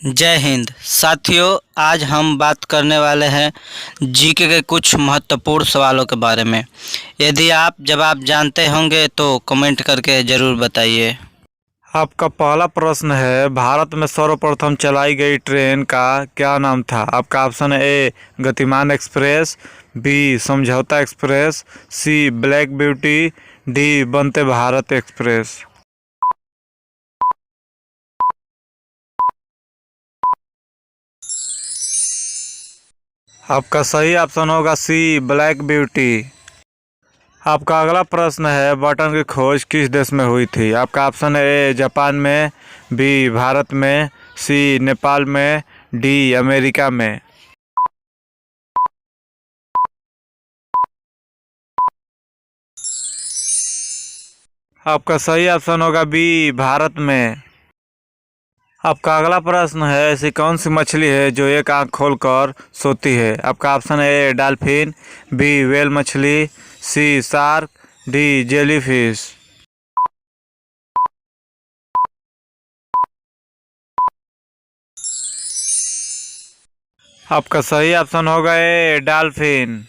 जय हिंद साथियों। आज हम बात करने वाले हैं जीके के कुछ महत्वपूर्ण सवालों के बारे में। यदि आप जवाब जानते होंगे तो कमेंट करके ज़रूर बताइए। आपका पहला प्रश्न है, भारत में सर्वप्रथम चलाई गई ट्रेन का क्या नाम था? आपका ऑप्शन है ए गतिमान एक्सप्रेस, बी समझौता एक्सप्रेस, सी black beauty, D Vande Bharat express. आपका सही ऑप्शन होगा सी ब्लैक ब्यूटी। आपका अगला प्रश्न है, बटन की खोज किस देश में हुई थी? आपका ऑप्शन है ए जापान में, बी भारत में, सी नेपाल में, डी अमेरिका में। आपका सही ऑप्शन होगा बी भारत में। आपका अगला प्रश्न है, ऐसी कौन सी मछली है जो एक आंख खोलकर सोती है? आपका ऑप्शन है ए डॉल्फिन, बी व्हेल मछली, सी शार्क, डी जेलीफिश। आपका सही ऑप्शन होगा ए डॉल्फिन।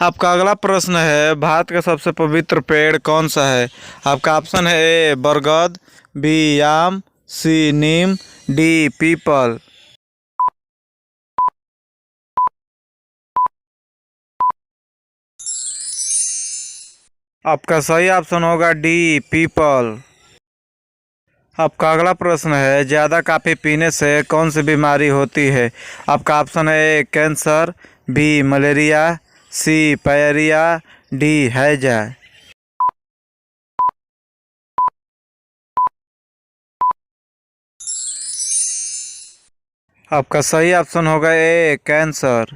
आपका अगला प्रश्न है, भारत का सबसे पवित्र पेड़ कौन सा है? आपका ऑप्शन है ए बरगद, बी आम, सी नीम, डी पीपल। आपका सही ऑप्शन होगा डी पीपल। आपका अगला प्रश्न है, ज़्यादा कॉफ़ी पीने से कौन सी बीमारी होती है? आपका ऑप्शन है ए कैंसर, बी मलेरिया, सी पायरिया, डी हैजा। आपका सही ऑप्शन होगा ए कैंसर।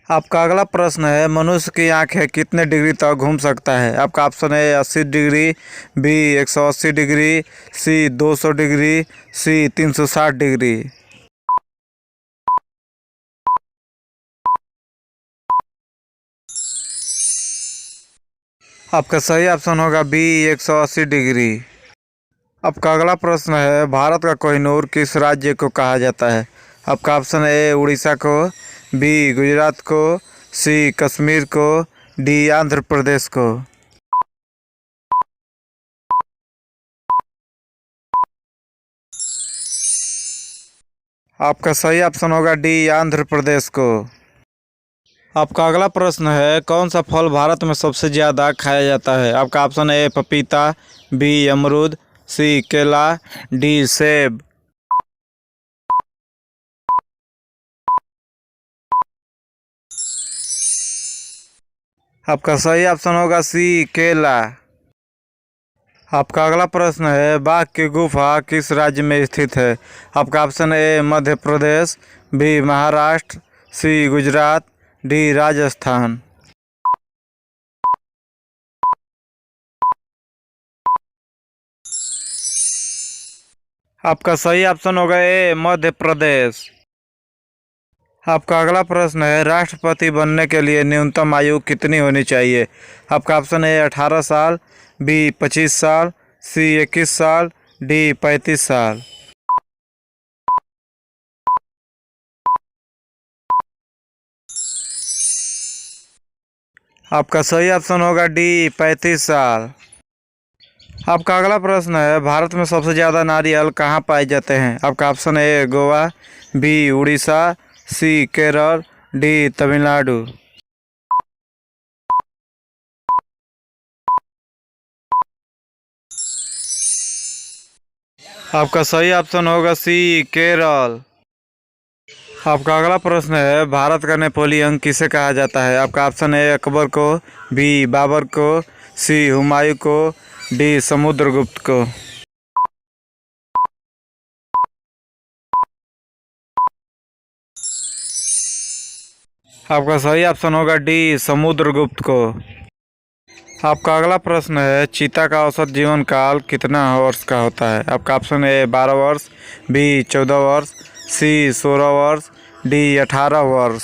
आपका अगला प्रश्न है, मनुष्य की आंखें कितने डिग्री तक घूम सकता है? आपका ऑप्शन है 80 डिग्री, बी 180 डिग्री, सी 200 डिग्री, सी 360 डिग्री। आपका सही ऑप्शन होगा बी 180 डिग्री। आपका अगला प्रश्न है, भारत का कोहिनूर किस राज्य को कहा जाता है? आपका ऑप्शन है ए उड़ीसा को, बी गुजरात को, सी कश्मीर को, डी आंध्र प्रदेश को। आपका सही ऑप्शन होगा डी आंध्र प्रदेश को। आपका अगला प्रश्न है, कौन सा फल भारत में सबसे ज़्यादा खाया जाता है? आपका ऑप्शन है ए पपीता, बी अमरूद, सी केला, डी सेब। आपका सही ऑप्शन होगा सी केला। आपका अगला प्रश्न है, बाघ की गुफा किस राज्य में स्थित है? आपका option A Madhya Pradesh, B Maharashtra, C Gujarat, D Rajasthan. आपका सही ऑप्शन होगा ए मध्य प्रदेश। आपका अगला प्रश्न है, राष्ट्रपति बनने के लिए न्यूनतम आयु कितनी होनी चाहिए? आपका ऑप्शन है 18 साल, बी 25 साल, सी 21 साल, डी 35 साल। आपका सही ऑप्शन होगा डी 35 साल। आपका अगला प्रश्न है, भारत में सबसे ज़्यादा नारियल कहाँ पाए जाते हैं? आपका ऑप्शन है ए गोवा, बी उड़ीसा, सी केरल, डी तमिलनाडु। आपका सही ऑप्शन होगा सी केरल। आपका अगला प्रश्न है, भारत का नेपोलियन किसे कहा जाता है? आपका ऑप्शन है अकबर को, बी बाबर को, सी हुमायूं को, डी समुद्रगुप्त को। आपका सही ऑप्शन होगा डी समुद्रगुप्त को। आपका अगला प्रश्न है, चीता का औसत जीवन काल कितना वर्ष का होता है? आपका ऑप्शन है 12 वर्ष, बी 14 वर्ष, सी 16 वर्ष, डी 18 वर्ष।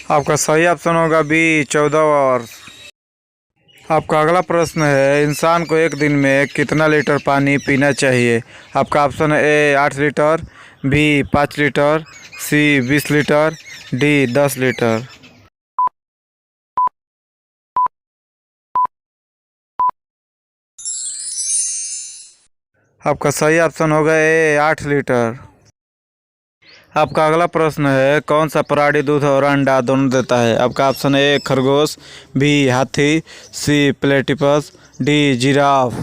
आपका सही ऑप्शन होगा बी 14 वर्ष। आपका अगला प्रश्न है, इंसान को एक दिन में कितना लीटर पानी पीना चाहिए? आपका ऑप्शन है ए 8 लीटर, बी 5 लीटर, सी 20 लीटर, डी 10 लीटर। आपका सही ऑप्शन होगा ए 8 लीटर। आपका अगला प्रश्न है, कौन सा प्राणी दूध और अंडा दोनों देता है? आपका ऑप्शन ए खरगोश, बी हाथी, सी प्लेटिपस, डी जिराफ।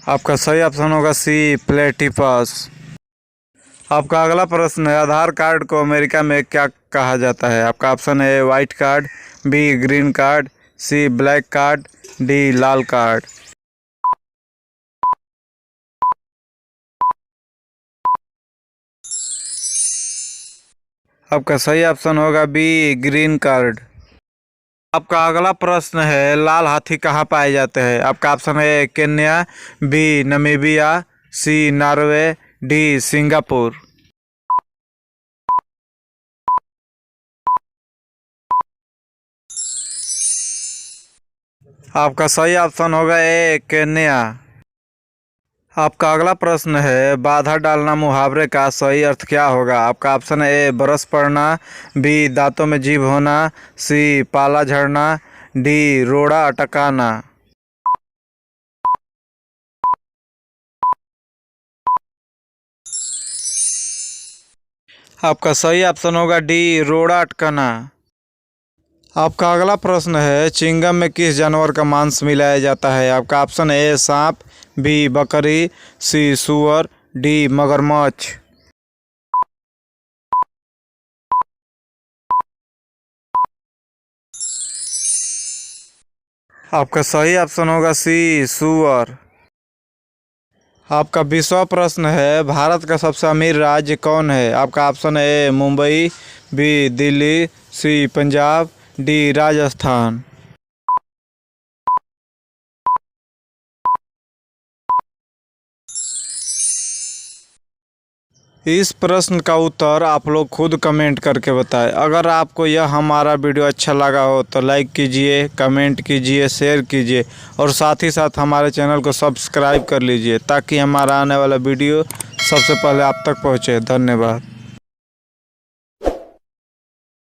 आपका सही ऑप्शन होगा सी प्लेटिपस। आपका अगला प्रश्न है, आधार कार्ड को अमेरिका में क्या कहा जाता है? आपका ऑप्शन है white card, B green card, C black card, D लाल कार्ड। आपका सही ऑप्शन होगा बी ग्रीन कार्ड। आपका अगला प्रश्न है, लाल हाथी कहाँ पाए जाते हैं? आपका ऑप्शन है केन्या, बी नमीबिया, सी नॉर्वे, डी सिंगापुर। आपका सही ऑप्शन होगा ए केन्या। आपका अगला प्रश्न है, बाधा डालना मुहावरे का सही अर्थ क्या होगा? आपका ऑप्शन है ए बरस पड़ना, बी दांतों में जीभ होना, सी पाला झड़ना, डी रोड़ा अटकाना। आपका सही ऑप्शन होगा डी रोड़ा अटकाना। आपका अगला प्रश्न है, चिंगम में किस जानवर का मांस मिलाया जाता है? आपका ऑप्शन है ए सांप, बी बकरी, सी सुअर, डी मगरमच्छ। आपका सही ऑप्शन होगा सी सुअर। आपका 20वां प्रश्न है, भारत का सबसे अमीर राज्य कौन है? आपका ऑप्शन है ए मुंबई, बी दिल्ली, सी पंजाब, डी राजस्थान। इस प्रश्न का उत्तर आप लोग खुद कमेंट करके बताएं। अगर आपको यह हमारा वीडियो अच्छा लगा हो तो लाइक कीजिए, कमेंट कीजिए, शेयर कीजिए और साथ ही साथ हमारे चैनल को सब्सक्राइब कर लीजिए ताकि हमारा आने वाला वीडियो सबसे पहले आप तक पहुंचे। धन्यवाद।